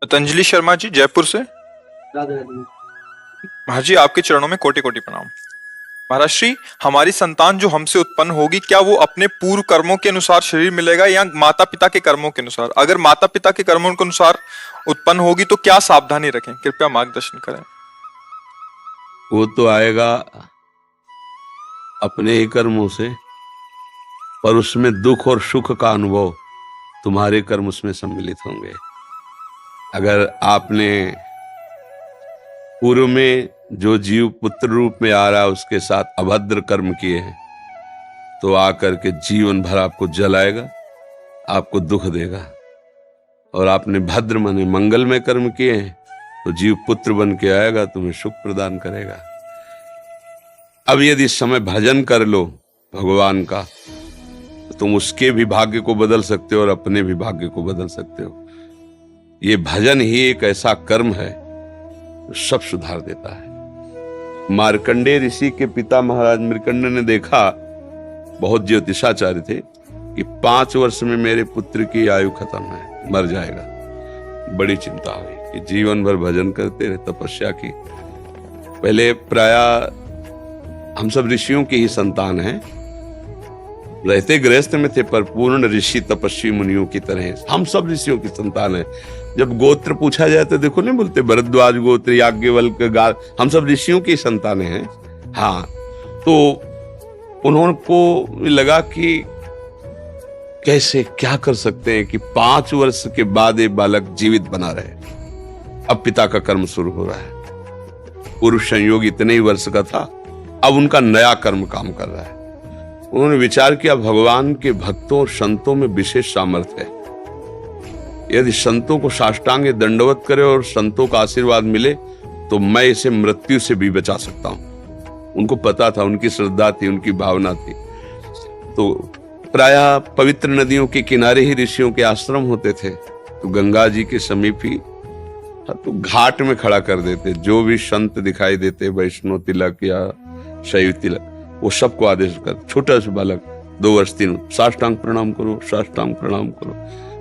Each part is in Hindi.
पतंजलि शर्मा जी, जयपुर से। राधे राधे। महाराज जी, आपके चरणों में कोटि कोटि प्रणाम। महाराज श्री, हमारी संतान जो हमसे उत्पन्न होगी, क्या वो अपने पूर्व कर्मों के अनुसार शरीर मिलेगा या माता पिता के कर्मों के अनुसार? अगर माता पिता के कर्मों के अनुसार उत्पन्न होगी तो क्या सावधानी रखें? कृपया मार्गदर्शन करें। वो तो आएगा अपने ही कर्मों से, पर उसमें दुख और सुख का अनुभव तुम्हारे कर्म उसमें सम्मिलित होंगे। अगर आपने पूर्व में जो जीव पुत्र रूप में आ रहा है उसके साथ अभद्र कर्म किए हैं तो आकर के जीवन भर आपको जलाएगा, आपको दुख देगा। और आपने भद्र माने मंगलमय कर्म किए हैं तो जीव पुत्र बन के आएगा, तुम्हें सुख प्रदान करेगा। अब यदि इस समय भजन कर लो भगवान का तो तुम उसके भी भाग्य को बदल सकते हो और अपने भी भाग्य को बदल सकते हो। ये भजन ही एक ऐसा कर्म है जो सब सुधार देता है। मार्कंडेय ऋषि के पिता महाराज मृकंड ने देखा, बहुत ज्योतिषाचार्य थे, कि 5 वर्ष में मेरे पुत्र की आयु खत्म है, मर जाएगा। बड़ी चिंता हुई कि जीवन भर भजन करते रहे, तपस्या की। पहले प्राय हम सब ऋषियों की ही संतान हैं, रहते गृहस्थ में थे पर पूर्ण ऋषि तपस्वी मुनियों की तरह हम सब ऋषियों की संतान हैं। जब गोत्र पूछा जाए तो देखो नहीं बोलते भरद्वाज गोत्र, याज्ञवल्क्य, गार, हम सब ऋषियों की संतानें हैं। हाँ, तो उन्होंने लगा कि कैसे क्या कर सकते हैं कि 5 वर्ष के बाद एक बालक जीवित बना रहे। अब पिता का कर्म शुरू हो रहा है। पूर्व संयोग इतने ही वर्ष का था, अब उनका नया कर्म काम कर रहा है। उन्होंने विचार किया, भगवान के भक्तों और संतों में विशेष सामर्थ्य है। यदि संतों को साष्टांग दंडवत करे और संतों का आशीर्वाद मिले तो मैं इसे मृत्यु से भी बचा सकता हूं। उनको पता था, उनकी श्रद्धा थी, उनकी भावना थी। तो प्रायः पवित्र नदियों के किनारे ही ऋषियों के आश्रम होते थे, तो गंगा जी के समीप ही तो घाट में खड़ा कर देते। जो भी संत दिखाई देते, वैष्णव तिलक या शैव तिलक, वो सबको आदेश कर, छोटा सा बालक 2 वर्ष 3 वर्ष, साष्टांग प्रणाम करो, साष्टांग प्रणाम करो।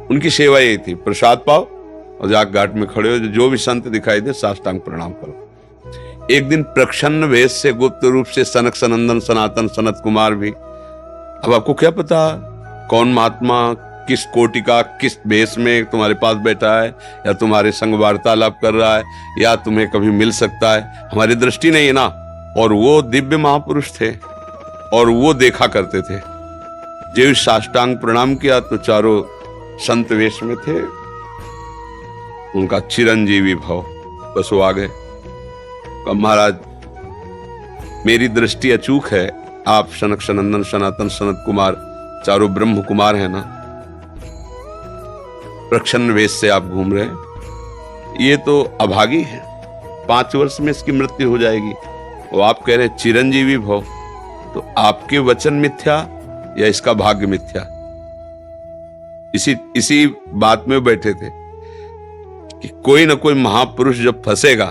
उनकी सेवा यही थी, प्रसाद पाओ और जाकर घाट में खड़े हो, जो भी संत दिखाई दे साष्टांग प्रणाम करो। एक दिन प्रच्छन्न वेश से गुप्त रूप से सनक सनंदन सनातन सनत कुमार भी, अब आपको क्या पता कौन महात्मा किस कोटि का किस वेश में तुम्हारे पास बैठा है, या तुम्हारे संग वार्तालाप कर रहा है, या तुम्हें कभी मिल सकता है, हमारी दृष्टि नहीं है ना। और वो दिव्य महापुरुष थे और वो देखा करते थे। जो साष्टांग प्रणाम किया तो चारों संत वेश में थे, उनका चिरंजीवी भव, बस वो आ गए। महाराज मेरी दृष्टि अचूक है, आप सनक सनंदन सनातन सनत कुमार चारों ब्रह्म कुमार हैं ना, प्रच्छन्न वेश से आप घूम रहे हैं, ये तो अभागी है, 5 वर्ष में इसकी मृत्यु हो जाएगी। वो आप कह रहे हैं चिरंजीवी भव, तो आपके वचन मिथ्या या इसका भाग्य मिथ्या? इसी बात में बैठे थे कि कोई ना कोई महापुरुष जब फंसेगा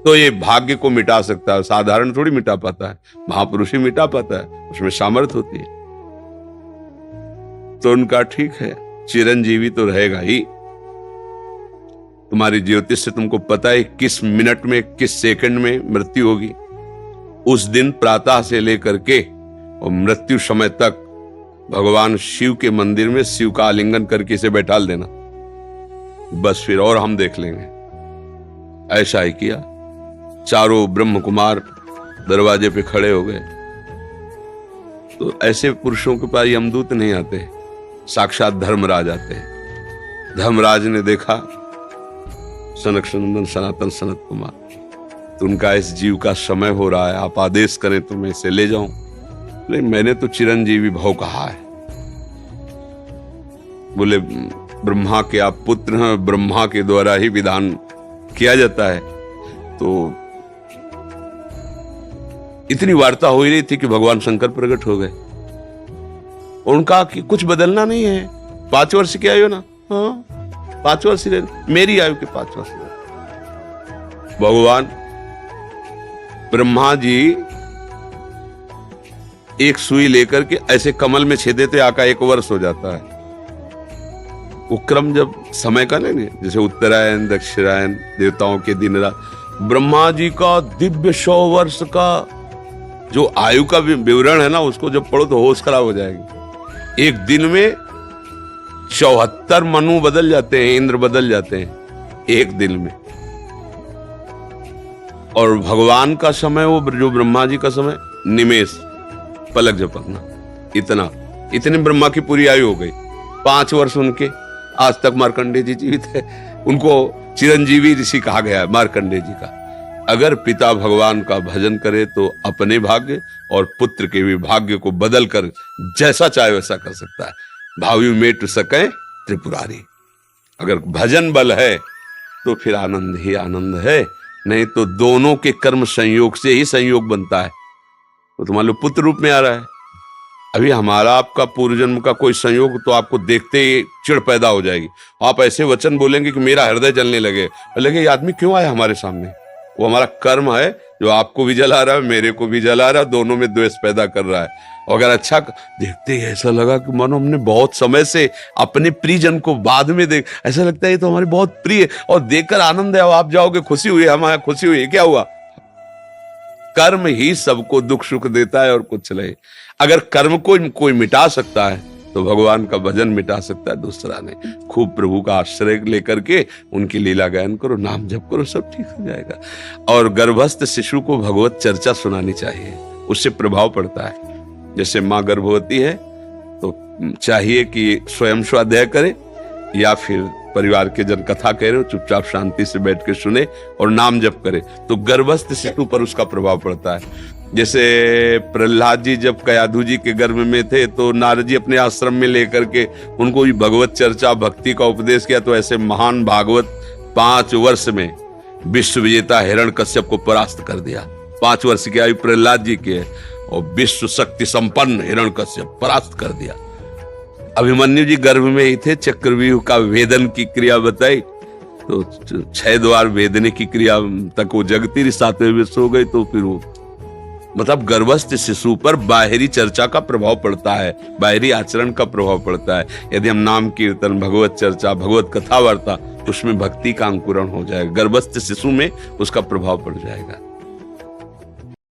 तो ये भाग्य को मिटा सकता है, साधारण थोड़ी मिटा पाता है, महापुरुष ही मिटा पाता है, उसमें सामर्थ्य होती है। तो उनका ठीक है, चिरंजीवी तो रहेगा ही। तुम्हारी ज्योतिष से तुमको पता है किस मिनट में किस सेकंड में मृत्यु होगी। उस दिन प्रातः से लेकर के और मृत्यु समय तक भगवान शिव के मंदिर में शिव का आलिंगन करके इसे बैठा देना, बस फिर और हम देख लेंगे। ऐसा ही किया। चारों ब्रह्म कुमार दरवाजे पे खड़े हो गए। तो ऐसे पुरुषों के पास यमदूत नहीं आते, साक्षात धर्मराज आते हैं। धर्मराज ने देखा सनक सनंदन सनातन सनत कुमार, तो उनका इस जीव का समय हो रहा है, आप आदेश करें तो मैं इसे ले जाऊं। नहीं, मैंने तो चिरंजीवी भव कहा है। बोले ब्रह्मा के आप पुत्र हैं, ब्रह्मा के द्वारा ही विधान किया जाता है। तो इतनी वार्ता हो ही रही थी कि भगवान शंकर प्रकट हो गए। उनका कि कुछ बदलना नहीं है, 5 वर्ष की आयु ना, हाँ 5 वर्ष ही, मेरी आयु के 5 वर्ष। भगवान ब्रह्मा जी एक सुई लेकर के ऐसे कमल में छेद देते, आका 1 वर्ष हो जाता है। वो क्रम जब समय का लेंगे, जैसे उत्तरायण दक्षिणायन, देवताओं के दिन रात, ब्रह्मा जी का दिव्य 100 वर्ष का जो आयु का विवरण है ना, उसको जब पढ़ो तो होश खराब हो जाएगी। एक दिन में 74 मनु बदल जाते हैं, इंद्र बदल जाते हैं एक दिन में। और भगवान का समय, वो जो ब्रह्मा जी का समय, निमेष, पलक झपकना, इतने ब्रह्मा की पूरी आयु हो गई। 5 वर्ष उनके, आज तक मार्कंडेय जी जीवित है, उनको चिरंजीवी ऋषि कहा गया है मार्कंडेय जी का। अगर पिता भगवान का भजन करे तो अपने भाग्य और पुत्र के भी भाग्य को बदल कर जैसा चाहे वैसा कर सकता है। भावी मेट सके त्रिपुरारी। अगर भजन बल है तो फिर आनंद ही आनंद है, नहीं तो दोनों के कर्म संयोग से ही संयोग बनता है। तो मान लो पुत्र रूप में आ रहा है, अभी हमारा आपका पूर्व जन्म का कोई संयोग, तो आपको देखते ही चिढ़ पैदा हो जाएगी। आप ऐसे वचन बोलेंगे कि मेरा हृदय जलने लगे, ये आदमी क्यों आया हमारे सामने? वो हमारा कर्म है जो आपको भी जला रहा है, मेरे को भी जला रहा है, दोनों में द्वेष पैदा कर रहा है। और अगर अच्छा देखते ही ऐसा लगा कि मानो हमने बहुत समय से अपने प्रियजन को बाद में देख, ऐसा लगता है ये तो हमारे बहुत प्रिय, और देखकर आनंद है, आप जाओगे खुशी हुई, हमारे खुशी हुई, क्या हुआ? कर्म ही सबको दुख सुख देता है और कुछ नहीं। अगर कर्म को कोई मिटा सकता है तो भगवान का भजन मिटा सकता है दूसरा नहीं। खूब प्रभु का आश्रय लेकर के उनकी लीला गायन करो, नाम जप करो, सब ठीक हो जाएगा। और गर्भस्थ शिशु को भगवत चर्चा सुनानी चाहिए, उससे प्रभाव पड़ता है। जैसे माँ गर्भवती है तो चाहिए कि स्वयं स्वाध्याय करे, या फिर परिवार के जन कथा कह रहे हो, चुपचाप शांति से बैठ के सुने और नाम जप करे, तो गर्भस्थ शिशु पर उसका प्रभाव पड़ता है। जैसे प्रहलाद जी जब कयाधु जी के गर्भ में थे तो नारद जी अपने आश्रम में लेकर के उनको भगवत चर्चा भक्ति का उपदेश किया, तो ऐसे महान भागवत 5 वर्ष में विश्व विजेता हिरण्यकश्यप को परास्त कर दिया। 5 वर्ष की आयु प्रहलाद जी की है और विश्व शक्ति संपन्न हिरण्यकश्यप परास्त कर दिया। अभिमन्यु जी गर्भ में ही थे, चक्रव्यूह का वेदन की क्रिया बताई तो 6 द्वार वेदने की क्रिया तक वो जगती रही, 7वें विश्व हो गई। तो फिर वो मतलब गर्भस्थ शिशु पर बाहरी चर्चा का प्रभाव पड़ता है, बाहरी आचरण का प्रभाव पड़ता है। यदि हम नाम कीर्तन, भगवत चर्चा, भगवत कथा वार्ता, उसमें भक्ति का अंकुरण हो जाएगा, गर्भस्थ शिशु में उसका प्रभाव पड़ जाएगा।